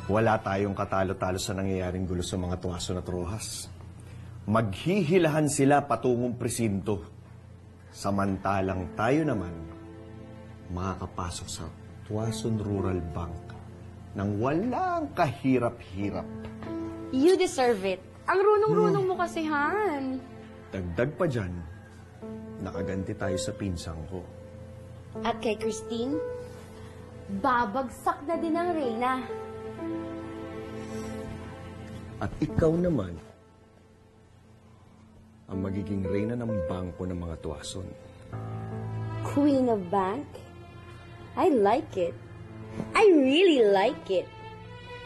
Wala tayong katalo-talo sa nangyayaring gulo sa mga tuwason at rohas. Maghihilahan sila patungong presinto. Samantalang tayo naman, makakapasok sa Tuwason Rural Bank nang walang kahirap-hirap. You deserve it. Ang runong-runong mo kasi, Han. Dagdag pa dyan, nakaganti tayo sa pinsang ko. At kay Christine, babagsak na din ang Reyna. At ikaw naman, ang magiging reyna ng bangko ng mga tuwason. Queen of Bank? I like it. I really like it.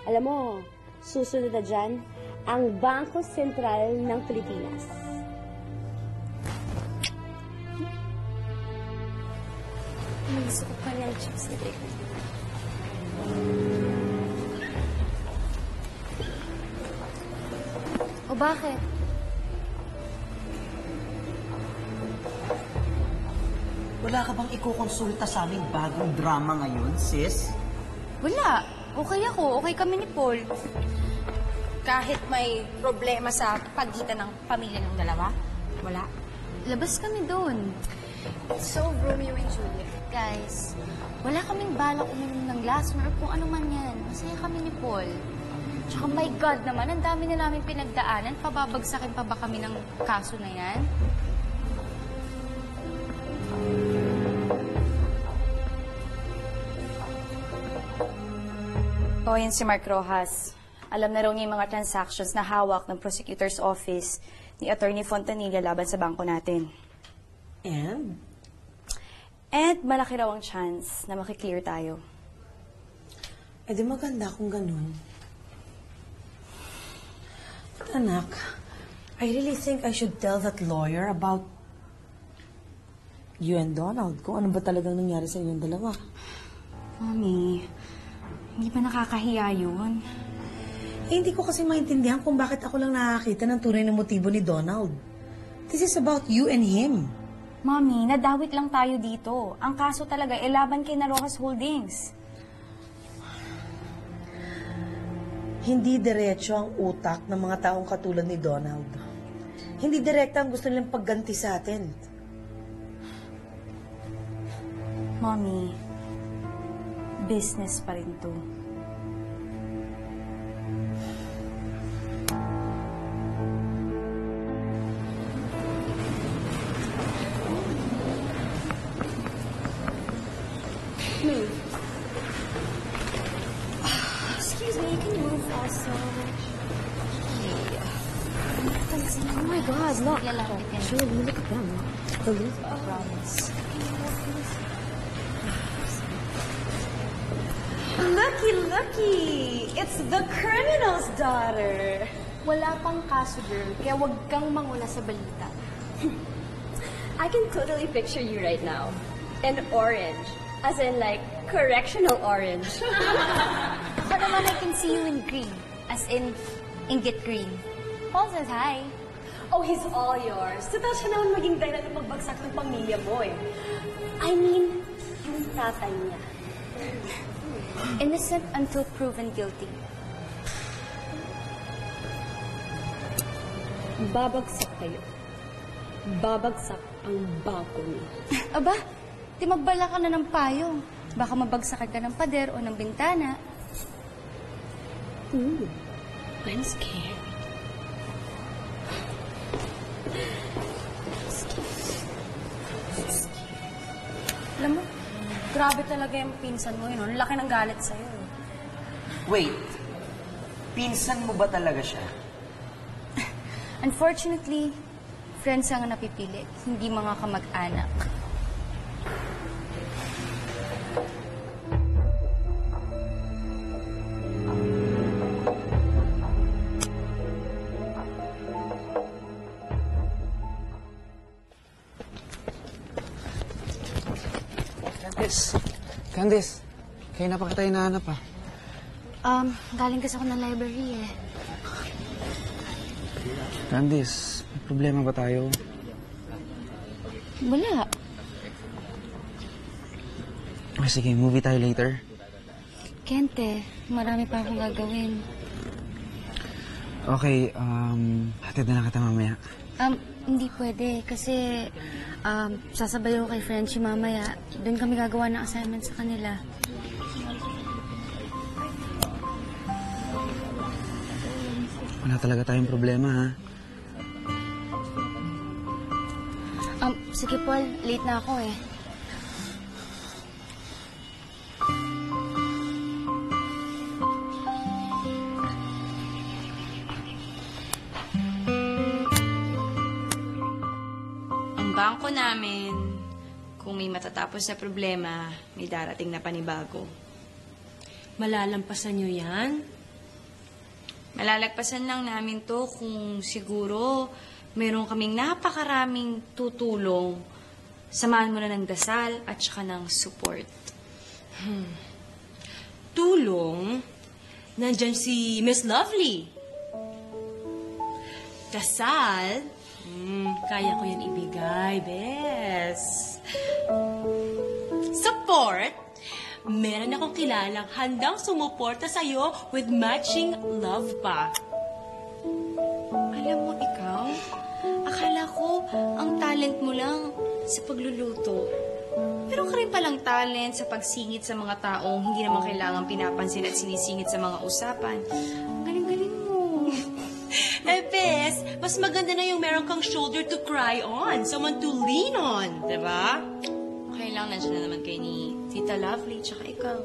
Alam mo, susunod na dyan, ang Bangko Sentral ng Pilipinas. Gusto ko pa ng chips na rin. O bakit? Wala ka bang ikukonsulta sa aming bagong drama ngayon, sis? Wala. Okay ako. Okay kami ni Paul. Kahit may problema sa pagitan ng pamilya ng dalawa, wala. Labas kami doon. So, Romeo and Juliet. Guys, wala kaming balak uminom ng lasmer or kung ano man yan. Masaya kami ni Paul. Tsaka, my God naman, ang dami na namin pinagdaanan. Pababagsakin pa ba kami ng kaso na yan? O, yan si Mark Rojas. Alam na raw niya yung mga transactions na hawak ng prosecutor's office ni Attorney Fontanilla laban sa bangko natin. And? And malaki raw ang chance na makiklear tayo. Eh di maganda kung ganun. But anak, I really think I should tell that lawyer about you and Donald. Kung ano ba talagang nangyari sa inyong dalawa. Mami, hindi ba nakakahiya yun? Eh, hindi ko kasi maintindihan kung bakit ako lang nakakita ng tunay na motibo ni Donald. This is about you and him. Mami, nadawit lang tayo dito. Ang kaso talaga, laban kay na Rojas Holdings. Hindi diretso ang utak ng mga taong katulad ni Donald. Hindi direkta ang gusto nilang pagganti sa atin. Mami, business pa rin to. Excuse me, can you move also? Oh my God, look. Julie, look at them. The look of promise. Looky, looky! It's the criminal's daughter! Wala pang kaso, girl, kaya wag kang manguna sa balita. I can totally picture you right now. In orange. As in, like, correctional orange. Ako naman, I can see you in green. As in, inggit green. Paul says hi. Oh, he's all yours. Total siya naman maging dahilan ng pagbagsak ng pamilya mo eh. I mean, yung tatay niya. Innocent until proven guilty. Babagsak kayo. Babagsak ang bangko niya. Aba, di magbala ka na ng payo. Baka mabagsakan ka ng pader o ng bintana. I'm scared. Alam mo, grabe talaga yung pinsan mo yun. Ang laki ng galit sa'yo. Wait, pinsan mo ba talaga siya? Unfortunately, friends ang napipili, hindi mga kamag-anak. Candice, kaya na pa kita hinahanap ah. Galing kasi ako ng library eh. Candice, may problema ba tayo? Wala. Okay, sige, movie tayo later. Kente, marami pa akong gagawin. Okay, hatid na lang kita mamaya. Hindi pwede kasi sasabay ako kay Frenchie mamaya. Doon kami gagawa ng assignment sa kanila. Wala talaga tayong problema, ha? Sige Paul, late na ako eh. Ang bangko namin, kung may matatapos na problema, may darating na panibago. Malalampasan niyo yan? Malalagpasan lang namin to kung siguro meron kaming napakaraming tutulong. Samahan mo na ng dasal at saka ng support. Tulong? Nandyan si Miss Lovely. Dasal? Kaya ko yan ibigay, bes. Support? Meron akong kilalang handang sumuporta sa'yo with matching love pa. Alam mo, ikaw, akala ko ang talent mo lang sa pagluluto. Pero ka rin palang talent sa pagsingit sa mga taong hindi naman kailangan pinapansin at sinisingit sa mga usapan. Ang galing-galing mo. Eh, bes, mas maganda na yung meron kang shoulder to cry on, someone to lean on, diba? Okay lang, nandiyan na naman kay ni Tita Lovely, tsaka ikaw.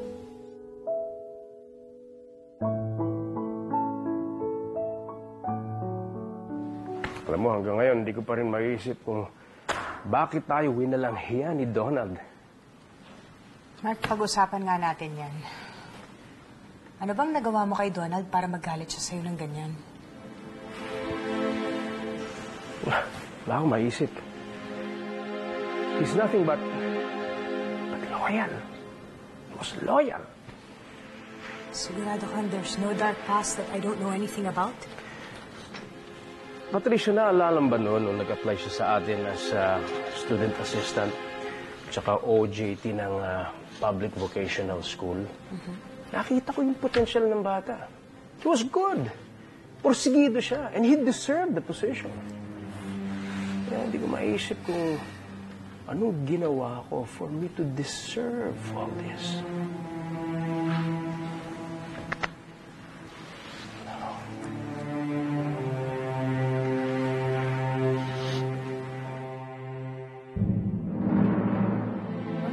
Alam mo, hanggang ngayon, hindi ko pa rin maiisip kung bakit tayo winalanghiya ni Donald. Mark, pag-usapan nga natin yan. Ano bang nagawa mo kay Donald para magalit siya sa'yo ng ganyan? Wala akong maisip. He's nothing but loyal. He was loyal. Sigurado kang there's no dark past that I don't know anything about? Patricia, naalala ba noon nung nag-apply siya sa atin as student assistant tsaka OJT ng public vocational school? Nakita ko yung potential ng bata. He was good. Porsigido siya. And he deserved the position. Kaya hindi ko maisip kung anong ginawa ko for me to deserve all this.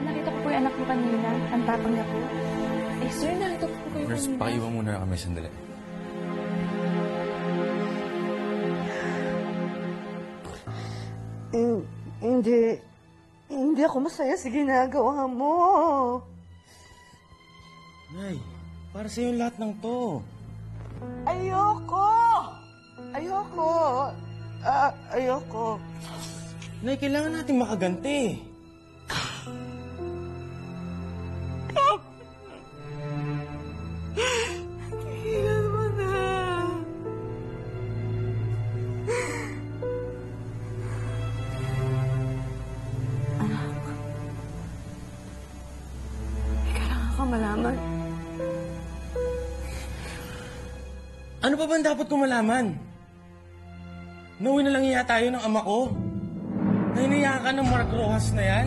Nakita ko po yung anak ko kanina. Ang tapang niya po. Eh, sir, nakita ko po yung Nurse, pakiwan muna kami sandali. Hindi ako masaya sa ginagawa mo. Nay, para sa'yo lahat ng to. Ayoko! Ayoko. Nay, kailangan natin makaganti. Tingnan mo na. Kailangan ko malaman. Ano pa ba ang dapat ko malaman? Nauwi na lang iya tayo ng ama ko. Nahinayaan ka ng Mark Rojas na yan?